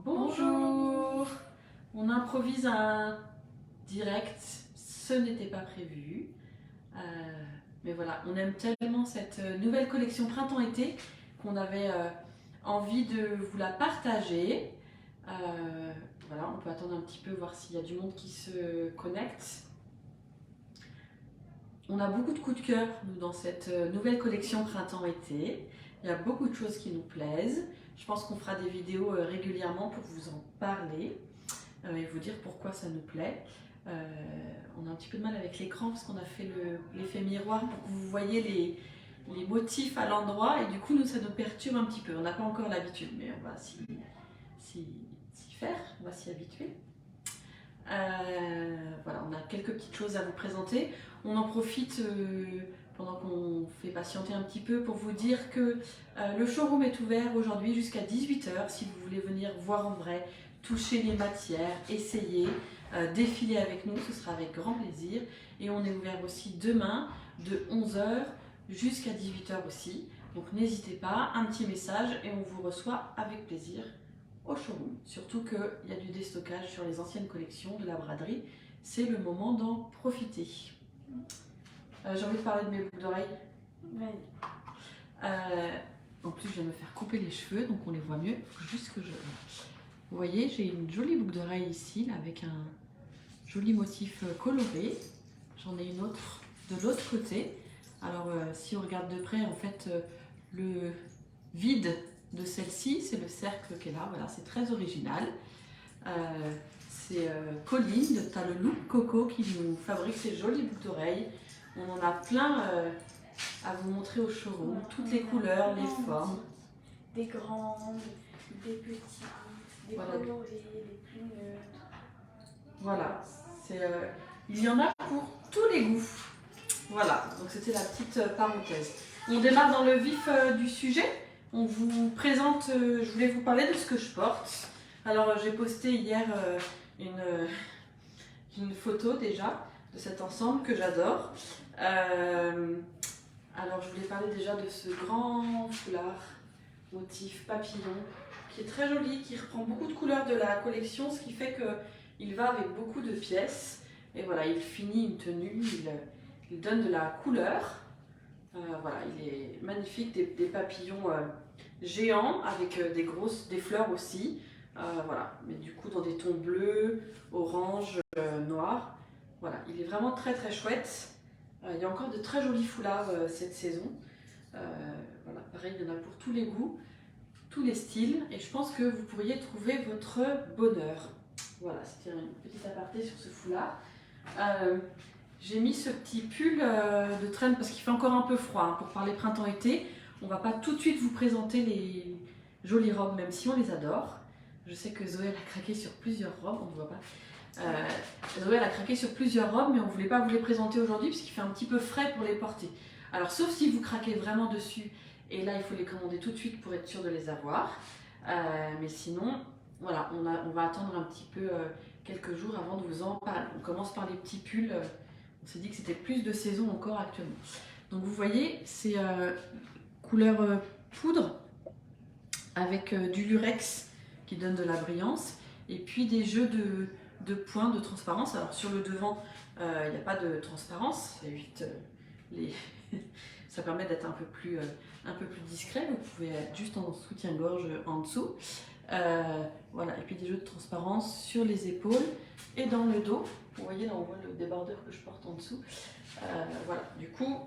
Bonjour. On improvise un direct, ce n'était pas prévu. Mais voilà, on aime tellement cette nouvelle collection printemps-été qu'on avait envie de vous la partager. Voilà, on peut attendre un petit peu, voir s'il y a du monde qui se connecte. On a beaucoup de coups de cœur, nous, dans cette nouvelle collection printemps-été. Il y a beaucoup de choses qui nous plaisent. Je pense qu'on fera des vidéos régulièrement pour vous en parler et vous dire pourquoi ça nous plaît. On a un petit peu de mal avec l'écran parce qu'on a fait l'effet miroir pour que vous voyez les motifs à l'endroit et du coup, ça nous perturbe un petit peu. On n'a pas encore l'habitude, mais on va s'y faire, on va s'y habituer. Voilà, on a quelques petites choses à vous présenter. On en profite pendant qu'on fait patienter un petit peu pour vous dire que le showroom est ouvert aujourd'hui jusqu'à 18 h si vous voulez venir voir en vrai, toucher les matières, essayer, défiler avec nous, ce sera avec grand plaisir. Et on est ouvert aussi demain de 11 h jusqu'à 18 h aussi. Donc n'hésitez pas, un petit message et on vous reçoit avec plaisir au showroom. Surtout qu'il y a du déstockage sur les anciennes collections de la braderie. C'est le moment d'en profiter. J'ai envie de parler de mes boucles d'oreilles. Oui. En plus, je viens de me faire couper les cheveux, donc on les voit mieux. Faut juste que je... Vous voyez, j'ai une jolie boucle d'oreille ici, là, avec un joli motif coloré. J'en ai une autre de l'autre côté. Alors, si on regarde de près, en fait, le vide de celle-ci, c'est le cercle qui est là. Voilà, c'est très original. C'est Colline de T'as le Look Coco qui nous fabrique ces jolies boucles d'oreilles. On en a plein à vous montrer au showroom, toutes les couleurs, les formes. Des grandes, des petites, des voilà. colorées, des plus neutres. Voilà, il y en a pour tous les goûts. Voilà, donc c'était la petite parenthèse. On démarre dans le vif du sujet. On vous présente, je voulais vous parler de ce que je porte. Alors j'ai posté hier une photo déjà de cet ensemble que j'adore. Alors je voulais parler déjà de ce grand foulard motif papillon qui est très joli, qui reprend beaucoup de couleurs de la collection, ce qui fait qu'il va avec beaucoup de pièces. Et voilà, il finit une tenue, il donne de la couleur. Voilà, il est magnifique, des papillons géants avec des fleurs aussi. Voilà, mais du coup dans des tons bleus, orange, noir. Voilà, il est vraiment très très chouette. Il y a encore de très jolis foulards cette saison. Voilà, pareil, il y en a pour tous les goûts, tous les styles. Et je pense que vous pourriez trouver votre bonheur. Voilà, c'était une petite aparté sur ce foulard. J'ai mis ce petit pull de traîne parce qu'il fait encore un peu froid. Hein, pour parler printemps-été, on ne va pas tout de suite vous présenter les jolies robes, même si on les adore. Je sais que Zoé elle a craqué sur plusieurs robes, on ne voit pas. Zoé elle a craqué sur plusieurs robes, mais on ne voulait pas vous les présenter aujourd'hui parce qu'il fait un petit peu frais pour les porter. Alors sauf si vous craquez vraiment dessus, et là il faut les commander tout de suite pour être sûr de les avoir. Mais sinon, voilà, on va attendre un petit peu quelques jours avant de vous en parler. On commence par les petits pulls. On s'est dit que c'était plus de saison encore actuellement. Donc vous voyez, c'est couleur poudre avec du lurex qui donne de la brillance et puis des jeux de points de transparence. Alors sur le devant, il n'y a pas de transparence, ça évite ça permet d'être un peu plus discret. Vous pouvez être juste en soutien-gorge en dessous. Voilà, et puis des jeux de transparence sur les épaules et dans le dos. Vous voyez là on voit le débardeur que je porte en dessous. Voilà, du coup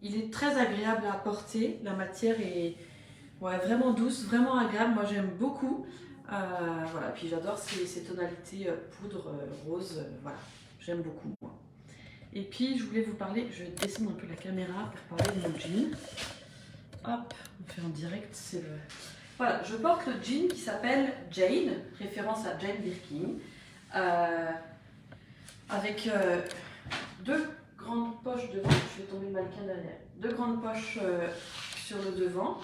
il est très agréable à porter, la matière est vraiment douce, vraiment agréable, moi j'aime beaucoup. Voilà, puis j'adore ces tonalités poudre, rose, voilà, j'aime beaucoup moi. Et puis je voulais vous parler, je vais descendre un peu la caméra pour parler de mon jean. Hop, on fait en direct, c'est le... Voilà, je porte le jean qui s'appelle Jane, référence à Jane Birkin, avec deux grandes poches devant, je vais tomber le mannequin derrière, deux grandes poches sur le devant.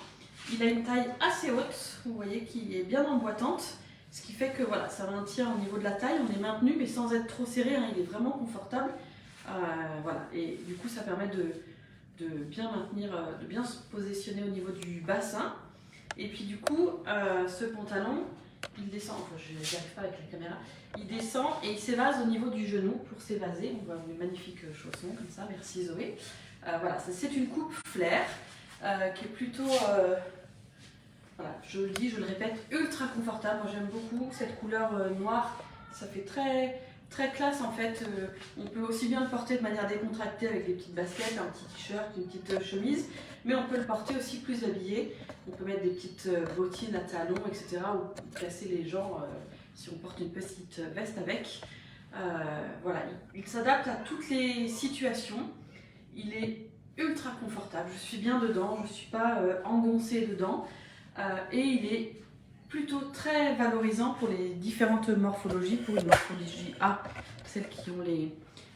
Il a une taille assez haute, vous voyez, qui est bien emboîtante, ce qui fait que voilà, ça maintient au niveau de la taille, on est maintenu mais sans être trop serré, hein, il est vraiment confortable. Voilà, et du coup ça permet de bien maintenir, de bien se positionner au niveau du bassin. Et puis du coup, ce pantalon, il descend, enfin je n'y arrive pas avec la caméra, il descend et il s'évase au niveau du genou pour s'évaser. On voit mes magnifiques chaussons comme ça, merci Zoé. Voilà, c'est une coupe flair qui est plutôt, voilà, je le dis, je le répète, ultra confortable. Moi j'aime beaucoup cette couleur noire, ça fait très classe en fait. On peut aussi bien le porter de manière décontractée avec des petites baskets, un petit t-shirt, une petite chemise, mais on peut le porter aussi plus habillé. On peut mettre des petites bottines à talons, etc. ou casser les jambes si on porte une petite veste avec. Voilà, il s'adapte à toutes les situations. Il est ultra confortable, je suis bien dedans, je ne suis pas engoncée dedans. Et il est plutôt très valorisant pour les différentes morphologies, pour une morphologie A, celles qui ont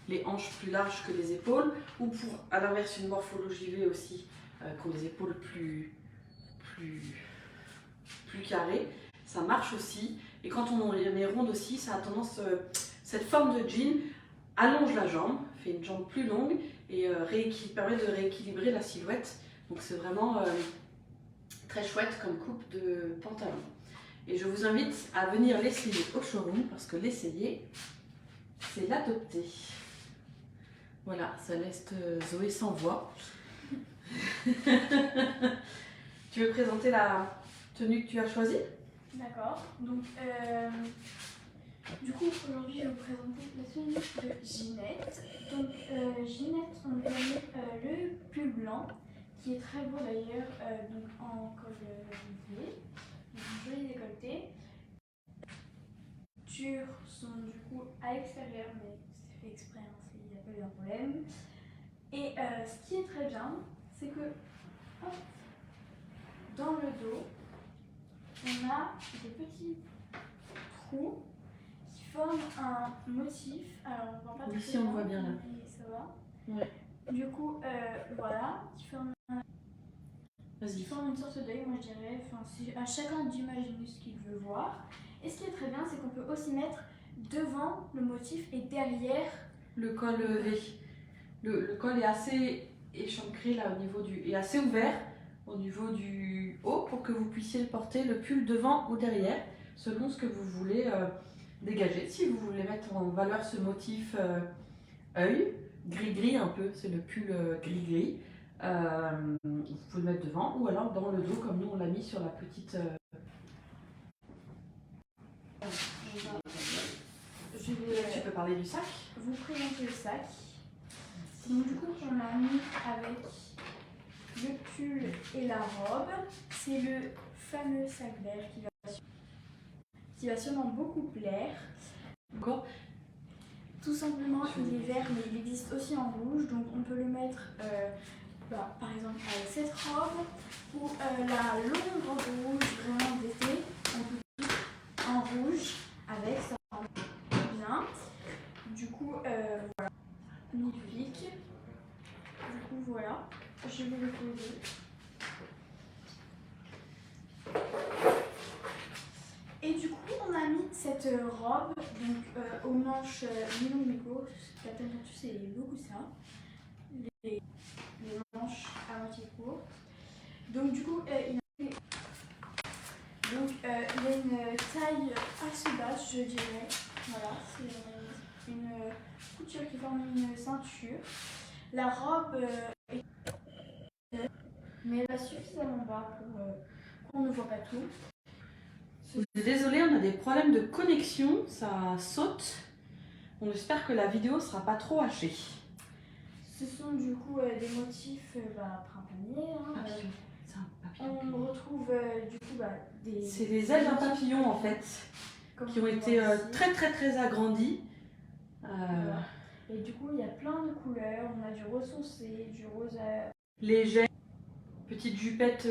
les hanches plus larges que les épaules, ou pour à l'inverse une morphologie V aussi, qui ont les épaules plus carrées. Ça marche aussi, et quand on est ronde aussi, ça a tendance, cette forme de jean allonge la jambe, fait une jambe plus longue et permet de rééquilibrer la silhouette. Donc c'est vraiment très chouette comme coupe de pantalon. Et je vous invite à venir l'essayer au showroom parce que l'essayer, c'est l'adopter. Voilà, ça laisse Zoé sans voix. Tu veux présenter la tenue que tu as choisie? D'accord. Donc, du coup, aujourd'hui, je vais vous présenter la tenue de Ginette. Donc, Ginette, on lui a mis le pull blanc, qui est très beau d'ailleurs, donc en col V, un joli décolleté. Les coutures sont du coup à l'extérieur, mais c'est fait exprès, hein, il n'y a pas eu un problème. Et ce qui est très bien, c'est que hop, dans le dos, on a des petits trous qui forment un motif. Alors on voit pas Ici très on bien, voit bien là. mais ça va. Ouais. Du coup, voilà, qui forme Vas-y. une sorte d'œil, moi je dirais. Enfin, c'est à chacun d'imaginer ce qu'il veut voir. Et ce qui est très bien, c'est qu'on peut aussi mettre devant le motif et derrière le col V. Le col est assez échancré là au niveau et assez ouvert au niveau du haut pour que vous puissiez le porter le pull devant ou derrière selon ce que vous voulez dégager. Si vous voulez mettre en valeur ce motif œil, gris-gris un peu, c'est le pull gris-gris, vous pouvez le mettre devant ou alors dans le dos comme nous on l'a mis sur la petite... Tu peux parler du sac? Vous présenter le sac. Donc du coup, on l'a mis avec le pull et la robe. C'est le fameux sac vert qui va sûrement beaucoup plaire. Encore? Tout simplement, il est vert, mais il existe aussi en rouge. Donc on peut le mettre, par exemple, avec cette robe ou la longue robe rouge vraiment d'été. On peut en rouge avec ça. Bien. Du coup, voilà. Magnifique. Du coup, voilà. Je vais le poser. Et du coup, on a mis cette robe donc, aux manches mi-longues mi-courtes. La tête dessus, c'est beaucoup ça. Les manches à moitié courtes. Donc, du coup, il a une taille assez basse, je dirais. Voilà, c'est une couture qui forme une ceinture. La robe est mais elle va suffisamment bas pour qu'on ne voit pas tout. Désolée, on a des problèmes de connexion, ça saute. On espère que la vidéo sera pas trop hachée. Ce sont du coup des motifs printaniers. Hein, Papillon. C'est un papillon. on retrouve du coup des... C'est les ailes d'un papillon en fait, qui ont été très agrandies. Voilà. Et du coup, il y a plein de couleurs. On a du rose foncé, du rose... Légère, petite jupette